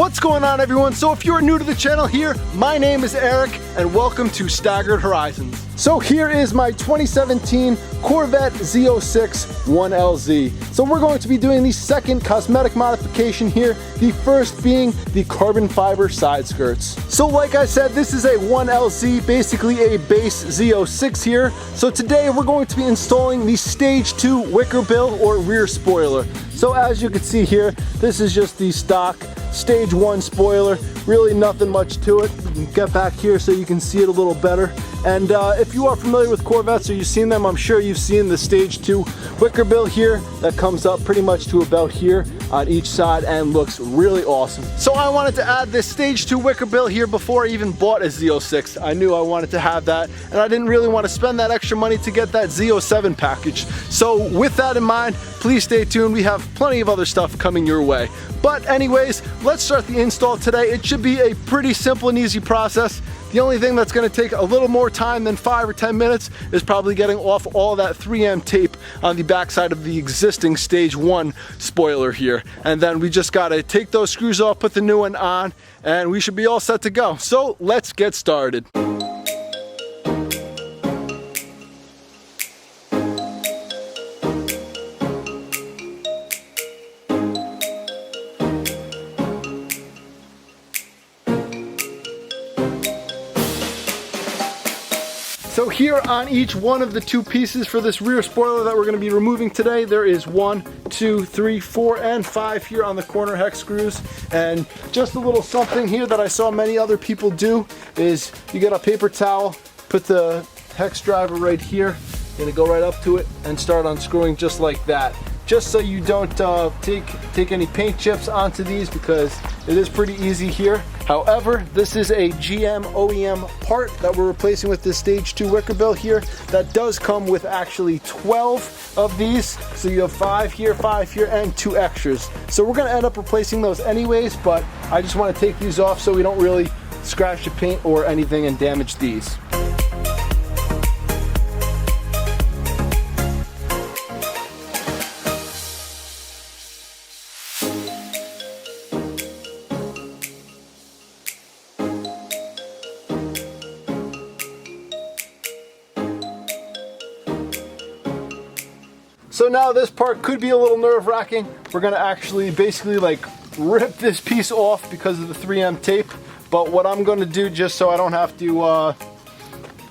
What's going on, everyone? So if you're new to the channel here, my name is Eric and welcome to Staggered Horizons. So here is my 2017 Corvette Z06 1LZ. So we're going to be doing the second cosmetic modification here, the first being the carbon fiber side skirts. So like I said, this is a 1LZ, basically a base Z06 here. So today we're going to be installing the Stage 2 Wickerbill or rear spoiler. So as you can see here, this is just the stock Stage 1 spoiler, really nothing much to it. You can get back here so you can see it a little better. And if you are familiar with Corvettes or you've seen them, I'm sure you've seen the Stage 2 Wickerbill here that comes up pretty much to about here on each side and looks really awesome. So I wanted to add this Stage 2 Wickerbill here before I even bought a Z06. I knew I wanted to have that and I didn't really want to spend that extra money to get that Z07 package. So with that in mind, please stay tuned. We have plenty of other stuff coming your way. But anyways, let's start the install today. It should be a pretty simple and easy process. The only thing that's going to take a little more time than 5 or 10 minutes is probably getting off all that 3M tape on the backside of the existing Stage 1 spoiler here. And then we just got to take those screws off, put the new one on, and we should be all set to go. So let's get started. So here on each one of the two pieces for this rear spoiler that we're going to be removing today, there is 1, 2, 3, 4, and 5 here on the corner hex screws. And just a little something here that I saw many other people do is you get a paper towel, put the hex driver right here, you're going to go right up to it and start unscrewing just like that. Just so you don't take any paint chips onto these, because it is pretty easy here. However, this is a GM OEM part that we're replacing with this Stage 2 Wickerbill here that does come with actually 12 of these. So you have 5 here, and 2 extras. So we're gonna end up replacing those anyways, but I just wanna take these off so we don't really scratch the paint or anything and damage these. So now this part could be a little nerve-wracking. We're gonna actually basically like rip this piece off because of the 3M tape. But what I'm gonna do, just so I don't have to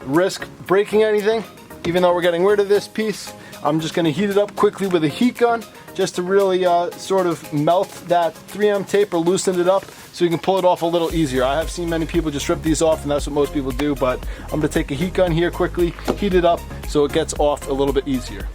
risk breaking anything, even though we're getting rid of this piece, I'm just gonna heat it up quickly with a heat gun just to really sort of melt that 3M tape or loosen it up so you can pull it off a little easier. I have seen many people just rip these off and that's what most people do, but I'm gonna take a heat gun here quickly, heat it up so it gets off a little bit easier.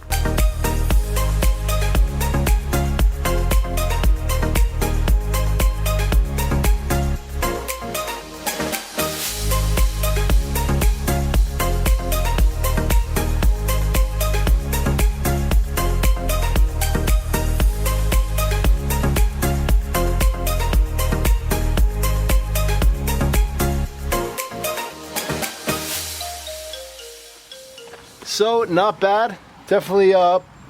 So not bad, definitely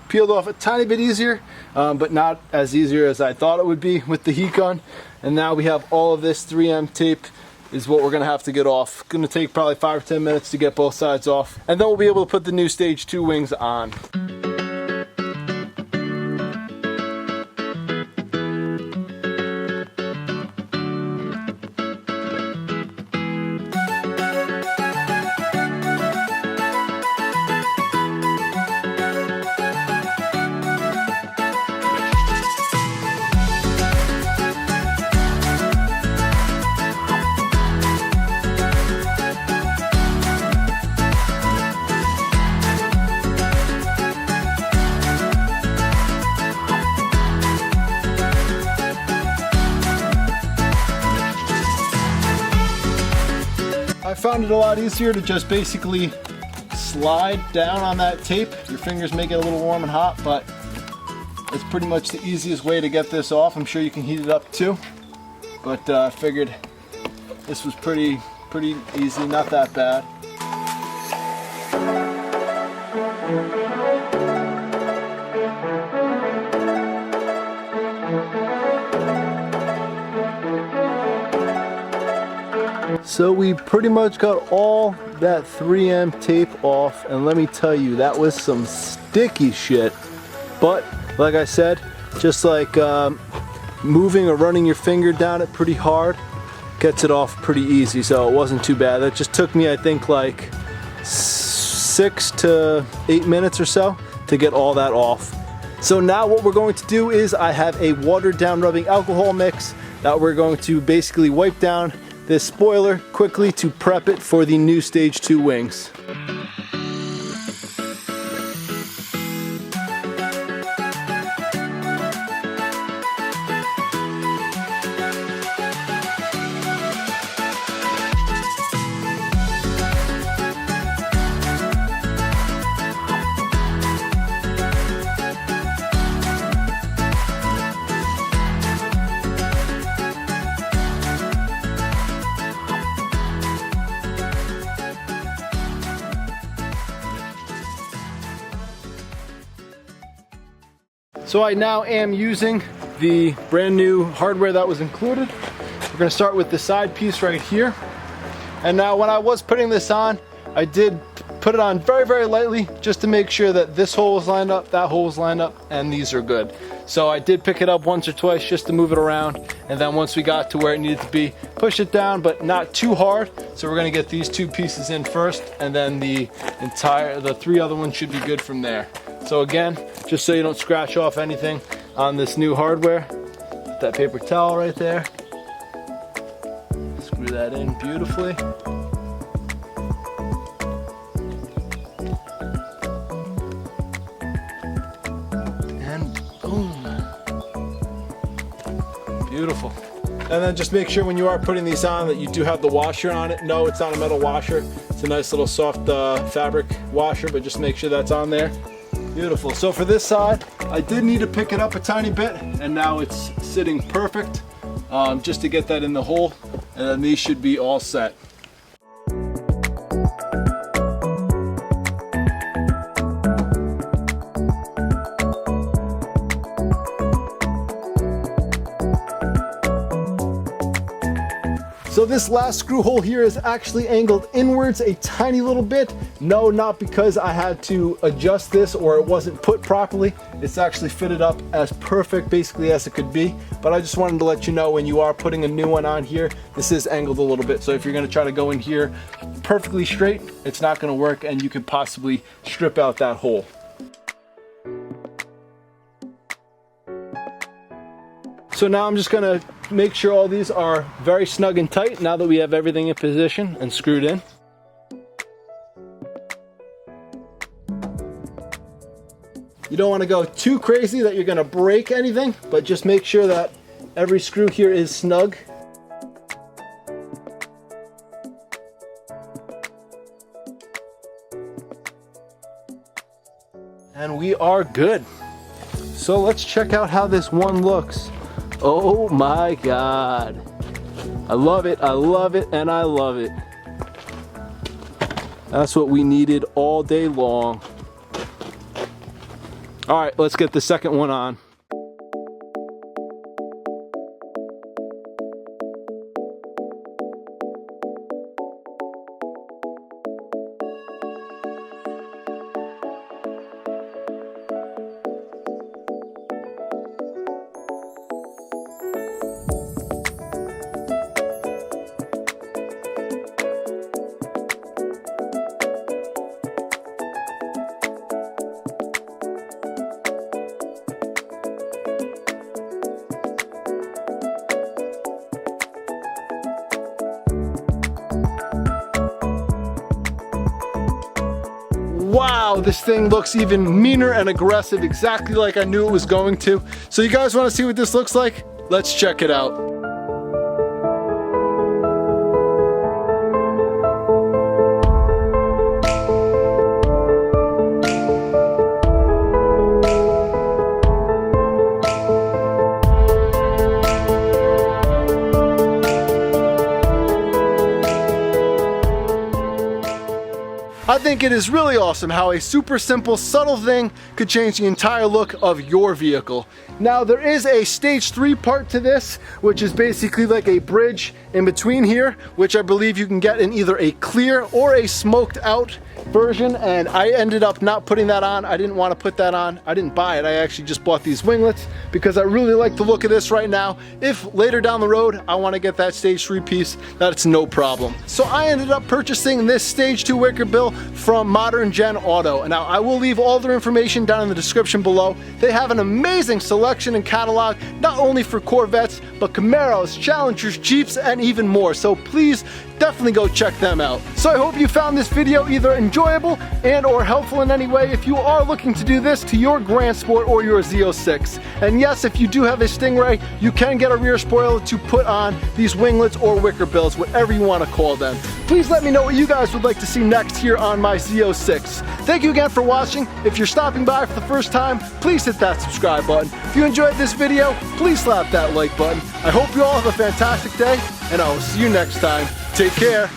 peeled off a tiny bit easier, but not as easier as I thought it would be with the heat gun. And now we have all of this 3M tape is what we're gonna have to get off. Gonna take probably 5 or 10 minutes to get both sides off, and then we'll be able to put the new Stage 2 wings on. I found it a lot easier to just basically slide down on that tape. Your fingers make it a little warm and hot, but it's pretty much the easiest way to get this off. I'm sure you can heat it up too, but I figured this was pretty easy, not that bad. So we pretty much got all that 3M tape off, and let me tell you, that was some sticky shit. But like I said, just like moving or running your finger down it pretty hard gets it off pretty easy, so it wasn't too bad. That just took me, I think, like 6 to 8 minutes or so to get all that off. So now what we're going to do is I have a watered down rubbing alcohol mix that we're going to basically wipe down this spoiler quickly to prep it for the new Stage 2 wings. So I now am using the brand new hardware that was included. We're going to start with the side piece right here. And now when I was putting this on, I did put it on very, very lightly just to make sure that this hole was lined up, that hole was lined up, and these are good. So I did pick it up once or twice just to move it around, and then once we got to where it needed to be, push it down, but not too hard. So we're going to get these 2 pieces in first, and then the 3 other ones should be good from there. So again, just so you don't scratch off anything on this new hardware, put that paper towel right there, screw that in beautifully. And boom. Beautiful. And then just make sure when you are putting these on that you do have the washer on it. No, it's not a metal washer. It's a nice little soft fabric washer, but just make sure that's on there. Beautiful. So for this side, I did need to pick it up a tiny bit, and now it's sitting perfect just to get that in the hole, and then these should be all set. So this last screw hole here is actually angled inwards a tiny little bit. No, not because I had to adjust this or it wasn't put properly. It's actually fitted up as perfect basically as it could be. But I just wanted to let you know when you are putting a new one on here, this is angled a little bit. So if you're gonna try to go in here perfectly straight, it's not gonna work, and you could possibly strip out that hole. So now I'm just gonna make sure all these are very snug and tight now that we have everything in position and screwed in. You don't want to go too crazy that you're gonna break anything, but just make sure that every screw here is snug. And we are good. So let's check out how this one looks. Oh my God. I love it, and I love it. That's what we needed all day long. All right, let's get the second one on. Wow, this thing looks even meaner and aggressive, exactly like I knew it was going to. So you guys want to see what this looks like? Let's check it out. I think it is really awesome how a super simple, subtle thing could change the entire look of your vehicle. Now there is a stage 3 part to this, which is basically like a bridge in between here, which I believe you can get in either a clear or a smoked out version, and I ended up not putting that on. I didn't want to put that on. I didn't buy it. I actually just bought these winglets because I really like the look of this right now. If later down the road I want to get that stage 3 piece, that's no problem. So I ended up purchasing this stage 2 Wickerbill from Modern Gen Auto. And now I will leave all their information down in the description below. They have an amazing selection and catalog, not only for Corvettes, but Camaros, Challengers, Jeeps, and even more. So please definitely go check them out. So I hope you found this video either enjoyable and or helpful in any way if you are looking to do this to your Grand Sport or your Z06. And yes, if you do have a Stingray, you can get a rear spoiler to put on these winglets or Wickerbills, whatever you want to call them. Please let me know what you guys would like to see next here on my Z06. Thank you again for watching. If you're stopping by for the first time, please hit that subscribe button. If you enjoyed this video, please slap that like button. I hope you all have a fantastic day, and I will see you next time. Take care.